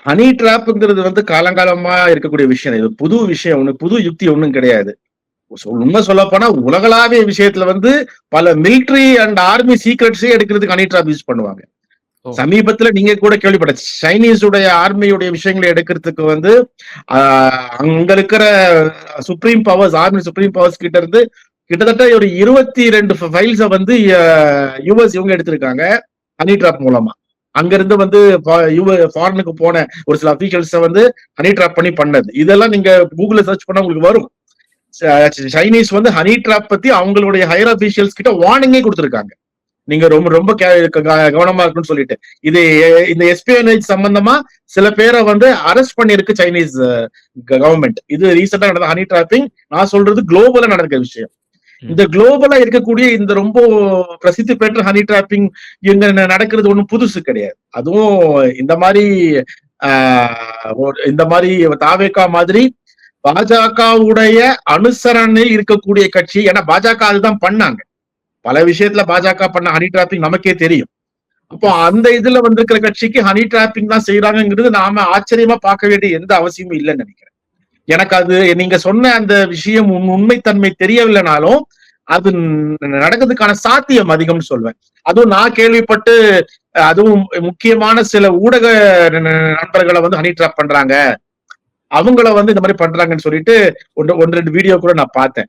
Honey டிராப்ங்கிறது வந்து காலங்காலமா இருக்கக்கூடிய விஷயம். இது புது விஷயம் ஒண்ணு, புது யுக்தி ஒண்ணும் கிடையாது. உண்மை சொல்ல போனா உலகளாவிய விஷயத்துல வந்து பல மிலிட்டரி அண்ட் ஆர்மி சீக்ரெட்ஸே எடுக்கிறதுக்கு ஹனி டிராப் யூஸ் பண்ணுவாங்க. சமீபத்துல நீங்க கூட கேள்விப்பட்ட சைனீஸுடைய ஆர்மியுடைய விஷயங்களை எடுக்கிறதுக்கு வந்து அங்க இருக்கிற supreme powers, army supreme powers கிட்ட இருந்து கிட்டத்தட்ட ஒரு 22 ஃபைல்ஸ வந்து யுஎஸ் இவங்க எடுத்திருக்காங்க ஹனி டிராப் மூலமா. அங்கிருந்து வந்து ஃபாரினுக்கு போன ஒரு சில அபிஷியல்ஸ வந்து ஹனி டிராப் பண்ணி பண்ணது. இதெல்லாம் நீங்க கூகுள்ல சர்ச் பண்ணா உங்களுக்கு வரும். சைனீஸ் வந்து ஹனி டிராப் பத்தி அவங்களுடைய ஹையர் அபிஷியல்ஸ் கிட்ட வார்னிங்கே கொடுத்திருக்காங்க. நீங்க ரொம்ப ரொம்ப கவனமா இருக்குன்னு சொல்லிட்டு. இது இந்த எஸ்பியோனேஜ் சம்பந்தமா சில பேரை வந்து அரெஸ்ட் பண்ணிருக்கு சைனீஸ் கவர்மெண்ட். இது ரீசெண்டா நடந்த ஹனி டிராப்பிங். நான் சொல்றது குளோபலா நடக்கிற விஷயம். இந்த குளோபலா இருக்கக்கூடிய இந்த ரொம்ப பிரசித்தி பெற்ற ஹனி டிராப்பிங் இங்க நடக்கிறது ஒண்ணும் புதுசு கிடையாது. அதுவும் இந்த மாதிரி இந்த மாதிரி தாவேகா மாதிரி பாஜகவுடைய அனுசரணை இருக்கக்கூடிய கட்சி. ஏன்னா பாஜக அதுதான் பண்ணாங்க. பல விஷயத்துல பாஜக பண்ண ஹனி டிராப்பிங் நமக்கே தெரியும். அப்போ அந்த இதுல வந்திருக்கிற கட்சிக்கு ஹனி டிராப்பிங் தான் செய்யறாங்கிறது நாம ஆச்சரியமா பார்க்க வேண்டிய எந்த அவசியமும் இல்லைன்னு நினைக்கிறேன். எனக்கு அது நீங்க சொன்ன அந்த விஷயம் உண்மைத்தன்மை தெரியவில்லைனாலும் அது நடக்கிறதுக்கான சாத்தியம் அதிகம்னு சொல்வேன். அதுவும் நான் கேள்விப்பட்டு அதுவும் முக்கியமான சில ஊடக நண்பர்களை வந்து ஹனி டிராப் பண்றாங்க, அவங்கள வந்து இந்த மாதிரி பண்றாங்கன்னு சொல்லிட்டு ஒன்று ரெண்டு வீடியோ கூட நான் பார்த்தேன்.